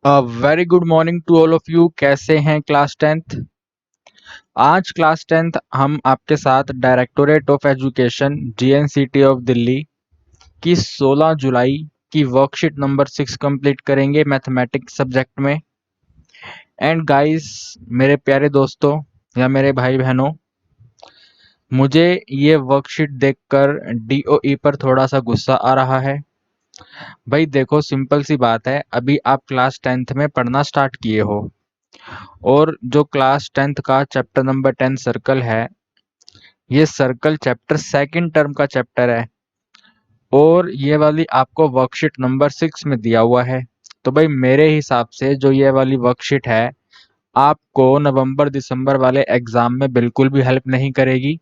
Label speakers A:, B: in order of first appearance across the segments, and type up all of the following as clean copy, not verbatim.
A: Very good morning to all of you. कैसे हैं class tenth? आज क्लास टेंथ हम आपके साथ directorate of education DNCT of Delhi की 16 जुलाई की वर्कशीट नंबर 6 कंप्लीट करेंगे मैथमेटिक्स सब्जेक्ट में। एंड गाइस, मेरे प्यारे दोस्तों या मेरे भाई बहनों, मुझे ये वर्कशीट देखकर डीओई पर थोड़ा सा गुस्सा आ रहा है। भाई देखो, सिंपल सी बात है, अभी आप क्लास टेंथ में पढ़ना स्टार्ट किए हो और जो क्लास टेंथ का चैप्टर नंबर 10 सर्कल है, ये सर्कल चैप्टर सेकंड टर्म का चैप्टर है और ये वाली आपको वर्कशीट नंबर 6 में दिया हुआ है। तो भाई मेरे हिसाब से जो ये वाली वर्कशीट है, आपको नवंबर दिसंबर वाले एग्जाम में बिल्कुल भी हेल्प नहीं करेगी।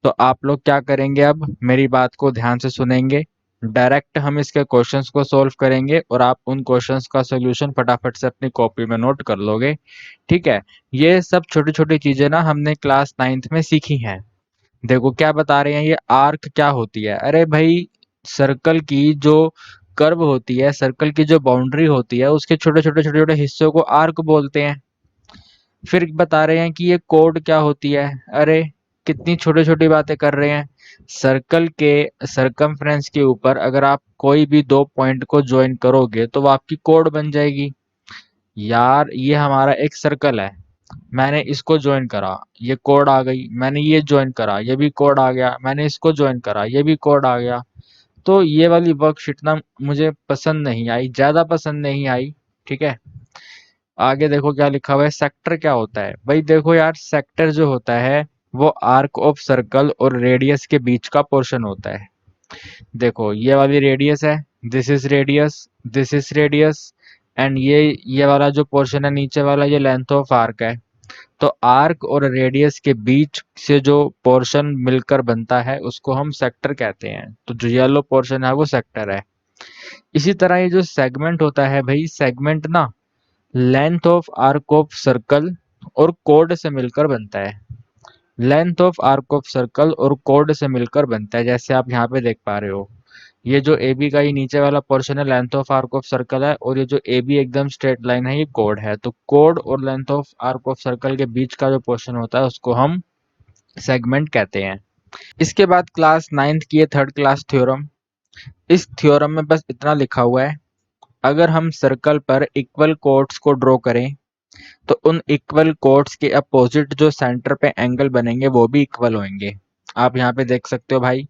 A: तो आप लोग क्या करेंगे, अब मेरी बात को ध्यान से सुनेंगे। डायरेक्ट हम इसके क्वेश्चंस को सॉल्व करेंगे और आप उन क्वेश्चंस का सॉल्यूशन फटाफट से अपनी कॉपी में नोट कर लोगे। ठीक है? ये सब छोटी छोटी चीजें ना हमने क्लास 9th में सीखी हैं। देखो क्या बता रहे हैं, ये आर्क क्या होती है। अरे भाई, सर्कल की जो कर्व होती है, सर्कल की जो बाउंड्री होती है, उसके छोटे छोटे छोटे छोटे हिस्सों को आर्क बोलते हैं। फिर बता रहे हैं कि ये कोड क्या होती है। अरे कितनी छोटी छोटी बातें कर रहे हैं। सर्कल के सरकमफ्रेंस के ऊपर अगर आप कोई भी दो पॉइंट को ज्वाइन करोगे तो वो आपकी कोड बन जाएगी। यार ये हमारा एक सर्कल है, मैंने इसको ज्वाइन करा, ये कोड आ गई। मैंने ये ज्वाइन करा, ये भी कोड आ गया। मैंने इसको ज्वाइन करा, ये भी कोड आ गया। तो ये वाली वर्कशीट ना मुझे पसंद नहीं आई, ज्यादा पसंद नहीं आई। ठीक है? आगे देखो क्या लिखा हुआ है। सेक्टर क्या होता है? भाई देखो यार, सेक्टर जो होता है वो आर्क ऑफ सर्कल और रेडियस के बीच का पोर्शन होता है। देखो ये वाली रेडियस है, this is radius, this is radius. And ये वाला जो पोर्शन है नीचे वाला, ये लेंथ ऑफ आर्क है। तो आर्क और रेडियस के बीच से जो पोर्शन मिलकर बनता है उसको हम सेक्टर कहते हैं। तो जो येलो पोर्शन है वो सेक्टर है। इसी तरह ये जो सेगमेंट होता है भाई, सेगमेंट ना length of arc of circle और कोड से मिलकर बनता है। Length of arc of circle और कोड से मिलकर बनता है, जैसे आप यहाँ पे देख पा रहे हो। ये जो ए बी का ये नीचे वाला पोर्शन है, length of arc of circle है, और ये जो ए बी एकदम स्ट्रेट लाइन है, ये कोड है। तो कोड और length of arc of circle के बीच का जो पोर्शन होता है उसको हम सेगमेंट कहते हैं। इसके बाद क्लास 9th की थर्ड क्लास थ्योरम। इस थ्योरम में बस इतना लिखा हुआ है, अगर हम सर्कल पर इक्वल कोड्स को ड्रॉ करें तो उन इक्वल कोड्स के अपोजिट जो सेंटर पे एंगल बनेंगे वो भी इक्वल होंगे। आप यहाँ पे देख सकते हो भाई,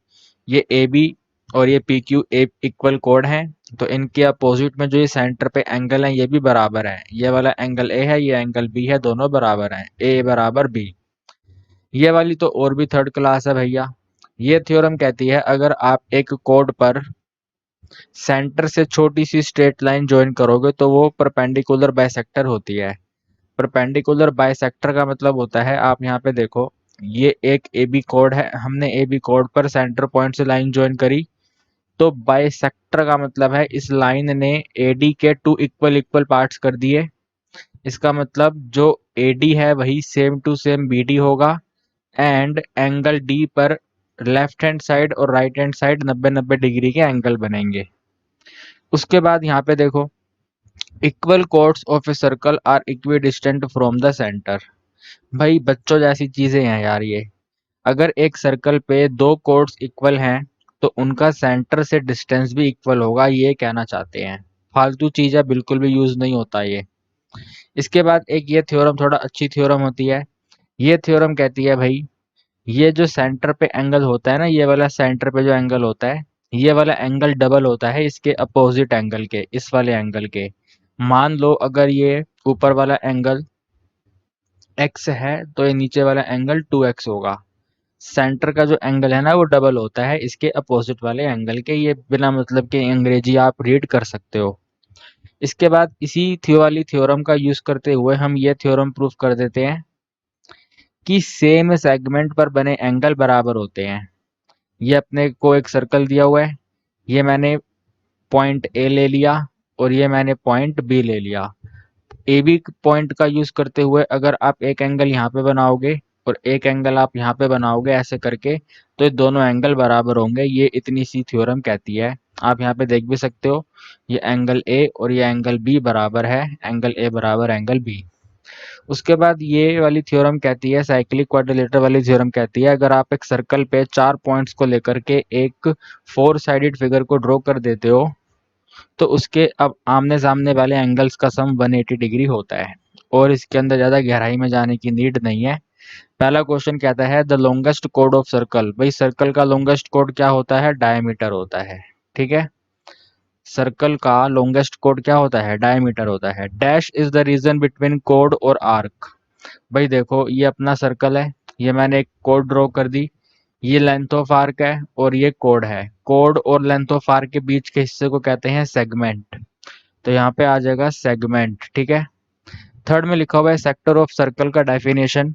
A: ये ए बी और ये P Q A equal code है। तो इनके अपोजिट में जो ये सेंटर पे एंगल है ये भी बराबर है। ये वाला एंगल ए है, ये एंगल बी है, दोनों बराबर हैं, ए बराबर बी। ये वाली तो और भी थर्ड क्लास है भैया। ये थ्योरम कहती है, अगर आप एक कोड पर सेंटर से छोटी सी स्ट्रेट लाइन ज्वाइन करोगे तो वो परपेंडिकुलर बाइसेक्टर होती है। परपेंडिकुलर बाइसेक्टर का मतलब होता है, आप यहाँ पे देखो, ये एक ए बी कोड है, हमने ए बी कोड पर सेंटर पॉइंट से लाइन ज्वाइन करी। तो बाइसेक्टर का मतलब है इस लाइन ने एडी के टू इक्वल इक्वल पार्ट्स कर दिए। इसका मतलब जो एडी है वही सेम टू सेम बीडी होगा। एंड एंगल डी पर लेफ्ट हैंड साइड और राइट हैंड साइड 90-90 डिग्री के एंगल बनेंगे। उसके बाद यहाँ पे देखो, equal chords of a circle are equidistant from the centre. भाई बच्चों जैसी चीजें हैं यार ये। अगर एक सर्कल पे दो कोड्स इक्वल हैं तो उनका सेंटर से डिस्टेंस भी इक्वल होगा, ये कहना चाहते हैं। फालतू चीज है, बिल्कुल भी यूज नहीं होता ये। इसके बाद एक ये थ्योरम थोड़ा अच्छी थ्योरम होती है। ये थ्योरम कहती है भाई, ये जो सेंटर पे एंगल होता है ना, ये वाला सेंटर पे जो एंगल होता है, ये वाला एंगल डबल होता है इसके अपोजिट एंगल के, इस वाले एंगल के। मान लो अगर ये ऊपर वाला एंगल x है तो ये नीचे वाला एंगल 2x होगा। सेंटर का जो एंगल है ना वो डबल होता है इसके अपोजिट वाले एंगल के। ये बिना मतलब के अंग्रेजी आप रीड कर सकते हो। इसके बाद इसी वाली थ्योरम का यूज करते हुए हम ये थ्योरम प्रूफ कर देते हैं कि सेम सेगमेंट पर बने एंगल बराबर होते हैं। ये अपने को एक सर्कल दिया हुआ है, ये मैंने पॉइंट ए ले लिया और ये मैंने पॉइंट बी ले लिया। ए बी पॉइंट का यूज करते हुए अगर आप एक एंगल यहाँ पे बनाओगे और एक एंगल आप यहाँ पे बनाओगे ऐसे करके, तो ये दोनों एंगल बराबर होंगे। ये इतनी सी थ्योरम कहती है। आप यहाँ पे देख भी सकते हो, ये एंगल ए और ये एंगल बी बराबर है एंगल ए बराबर एंगल बी। उसके बाद ये वाली थ्योरम कहती है, साइक्लिक क्वाड्रिलेटरल वाली थ्योरम कहती है, अगर आप एक सर्कल पे 4 पॉइंट्स को लेकर के एक 4 साइडेड फिगर को ड्रॉ कर देते हो तो उसके अब आमने सामने वाले एंगल्स का सम 180 डिग्री होता है। और इसके अंदर ज़्यादा गहराई में जाने की नीड नहीं है। पहला क्वेश्चन कहता है the longest code of circle. भाई सर्कल का लॉन्गेस्ट कोड क्या होता है? डायमीटर होता है। ठीक है, सर्कल का लॉन्गेस्ट कोड क्या होता है? डायमीटर होता है। Dash is the region between code और आर्क। भाई देखो ये अपना सर्कल है, ये मैंने एक कोड ड्रॉ कर दी, ये लेंथ ऑफ आर्क है और ये कोड है। कोड और लेंथ ऑफ आर्क के बीच के हिस्से को कहते हैं सेगमेंट। तो यहाँ पे आ जाएगा सेगमेंट। ठीक है, थर्ड में लिखा हुआ है सेक्टर ऑफ सर्कल का डेफिनेशन।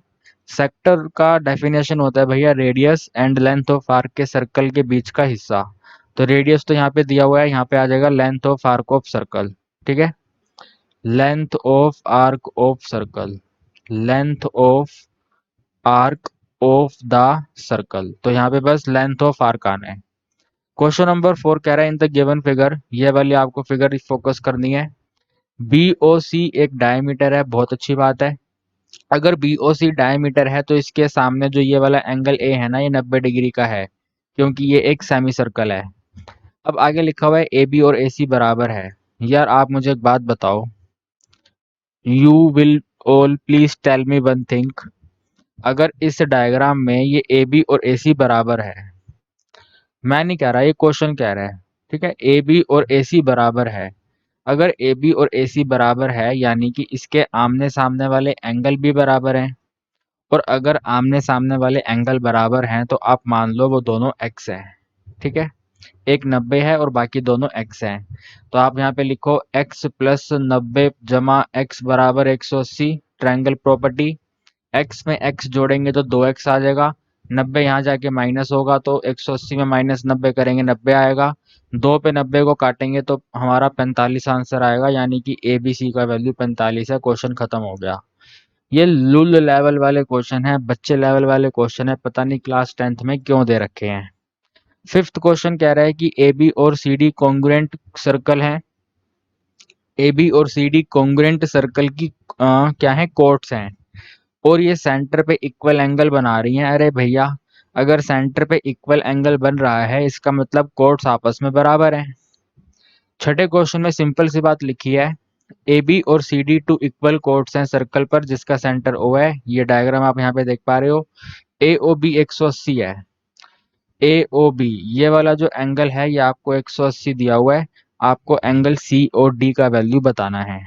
A: सेक्टर का डेफिनेशन होता है भैया radius and length of arc के सर्कल के बीच का हिस्सा। तो रेडियस तो यहाँ पे दिया हुआ है, यहाँ पे आ जाएगा length of arc of circle. ठीक है, length of arc of circle, length of arc of the circle. तो यहाँ पे बस लेंथ ऑफ आर्क आना है। क्वेश्चन नंबर 4 कह रहा है इन द गिवन फिगर, ये वाली आपको फिगर फोकस करनी है। बी ओ सी एक डायमीटर है, बहुत अच्छी बात है। अगर बी ओ सी डायमीटर है तो इसके सामने जो ये वाला एंगल ए है ना, ये 90 डिग्री का है क्योंकि ये एक सेमी सर्कल है। अब आगे लिखा हुआ है ए बी और ए सी बराबर है। यार आप मुझे एक बात बताओ, you will all please tell me one thing. अगर इस डायग्राम में ये ए बी और ए सी बराबर है, मैं नहीं कह रहा, ये क्वेश्चन कह रहा है, ठीक है, ए बी और ए सी बराबर है। अगर ए बी और ए सी बराबर है यानी कि इसके आमने सामने वाले एंगल भी बराबर हैं। और अगर आमने सामने वाले एंगल बराबर हैं तो आप मान लो वो दोनों एक्स हैं। ठीक है, एक 90 है और बाकी दोनों एक्स हैं। तो आप यहाँ पे लिखो एक्स प्लस 90 जमा एक्स बराबर 180, ट्रायंगल प्रॉपर्टी। एक्स में एक्स जोड़ेंगे तो 2x आ जाएगा, 90 यहाँ जाके माइनस होगा तो 180 में माइनस 90 करेंगे 90 आएगा, 2 पे 90 को काटेंगे तो हमारा 45 आंसर आएगा, यानी कि ए बी सी का वैल्यू 45 है। क्वेश्चन खत्म हो गया। ये लुल लेवल वाले क्वेश्चन है, बच्चे लेवल वाले क्वेश्चन है, पता नहीं क्लास 10th में क्यों दे रखे हैं। फिफ्थ क्वेश्चन कह रहा है कि ए बी और सी डी कॉन्ग्रुएंट सर्कल है। ए बी और सी डी कॉन्ग्रुएंट सर्कल की क्या है, कोट्स हैं और ये सेंटर पे इक्वल एंगल बना रही हैं। अरे भैया अगर सेंटर पे इक्वल एंगल बन रहा है इसका मतलब कोट्स आपस में बराबर हैं। छठे क्वेश्चन में सिंपल सी बात लिखी है, ए बी और C D two equal chords हैं सर्कल पर जिसका सेंटर ओ है। ये डायग्राम आप यहाँ पे देख पा रहे हो। ए ओ बी 180 है, ए ओ बी ये वाला जो एंगल है ये आपको 180 दिया हुआ है, आपको एंगल सी ओ डी का वैल्यू बताना है।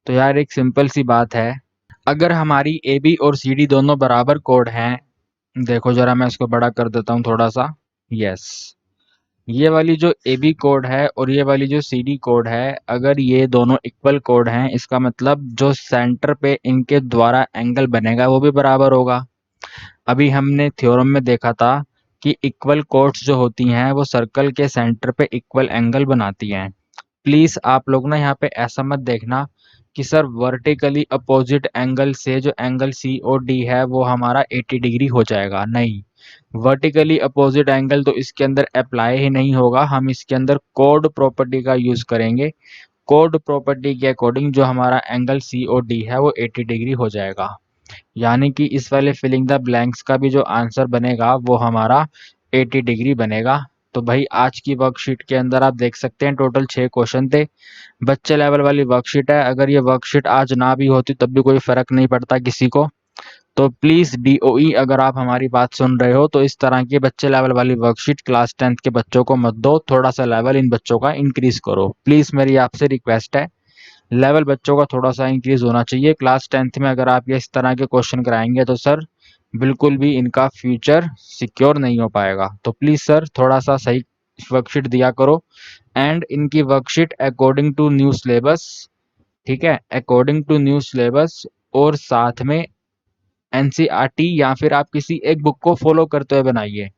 A: तो यार एक सिंपल सी बात है, अगर हमारी ए बी और सी डी दोनों बराबर कोड हैं, देखो जरा मैं इसको बड़ा कर देता हूँ थोड़ा सा। यस, ये वाली जो ए बी कोड है और ये वाली जो सी डी कोड है, अगर ये दोनों इक्वल कोड हैं इसका मतलब जो सेंटर पे इनके द्वारा एंगल बनेगा वो भी बराबर होगा। अभी हमने थ्योरम में देखा था कि इक्वल कोड्स जो होती हैं वो सर्कल के सेंटर पे इक्वल एंगल बनाती हैं। प्लीज आप लोग ना यहाँ पे ऐसा मत देखना कि सर वर्टिकली अपोजिट एंगल से जो एंगल सी ओ डी है वो हमारा 80 डिग्री हो जाएगा। नहीं, वर्टिकली अपोजिट एंगल तो इसके अंदर अप्लाई ही नहीं होगा, हम इसके अंदर कोड प्रॉपर्टी का यूज करेंगे। कोड प्रॉपर्टी के अकॉर्डिंग जो हमारा एंगल सी ओ डी है वो 80 डिग्री हो जाएगा, यानी कि इस वाले फिलिंग द ब्लैंक्स का भी जो आंसर बनेगा वो हमारा 80 डिग्री बनेगा। तो भाई आज की वर्कशीट के अंदर आप देख सकते हैं टोटल 6 क्वेश्चन थे, बच्चे लेवल वाली वर्कशीट है। अगर ये वर्कशीट आज ना भी होती तब भी कोई फर्क नहीं पड़ता किसी को। तो प्लीज डीओई अगर आप हमारी बात सुन रहे हो तो इस तरह की बच्चे लेवल वाली वर्कशीट क्लास 10th के बच्चों को मत दो, थोड़ा सा लेवल इन बच्चों का इंक्रीज करो प्लीज, मेरी आपसे रिक्वेस्ट है। लेवल बच्चों का थोड़ा सा इंक्रीज होना चाहिए। क्लास 10th में अगर आप ये इस तरह के क्वेश्चन कराएंगे तो सर बिल्कुल भी इनका फ्यूचर सिक्योर नहीं हो पाएगा। तो प्लीज सर थोड़ा सा सही वर्कशीट दिया करो एंड इनकी worksheet according to new syllabus, ठीक है, अकॉर्डिंग टू न्यू सिलेबस, और साथ में एनसीईआरटी या फिर आप किसी एक बुक को फॉलो करते हुए बनाइए।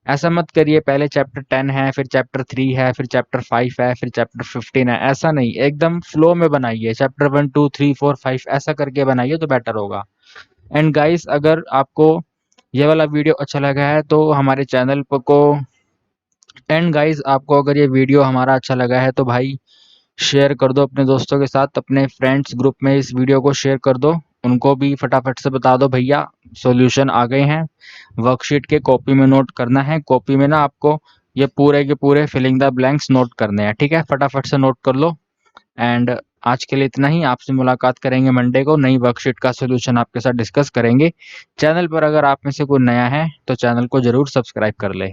A: ऐसा मत करिए पहले चैप्टर 10 है फिर चैप्टर 3 है फिर चैप्टर 5 है फिर चैप्टर 15 है, ऐसा नहीं, एकदम फ्लो में बनाइए, चैप्टर 1 2 3 4 5 ऐसा करके बनाइए तो बेटर होगा। एंड गाइस अगर आपको ये वाला वीडियो अच्छा लगा है तो हमारे चैनल को एंड गाइज, आपको अगर ये वीडियो हमारा अच्छा लगा है तो भाई शेयर कर दो अपने दोस्तों के साथ, अपने फ्रेंड्स ग्रुप में इस वीडियो को शेयर कर दो। उनको भी फटाफट से बता दो भैया सॉल्यूशन आ गए हैं, वर्कशीट के कॉपी में नोट करना है। कॉपी में ना आपको ये पूरे के पूरे फिलिंग द ब्लैंक्स नोट करने हैं, ठीक है? फटाफट से नोट कर लो। एंड आज के लिए इतना ही। आपसे मुलाकात करेंगे मंडे को, नई वर्कशीट का सॉल्यूशन आपके साथ डिस्कस करेंगे। चैनल पर अगर आप में से कोई नया है तो चैनल को जरूर सब्सक्राइब कर ले।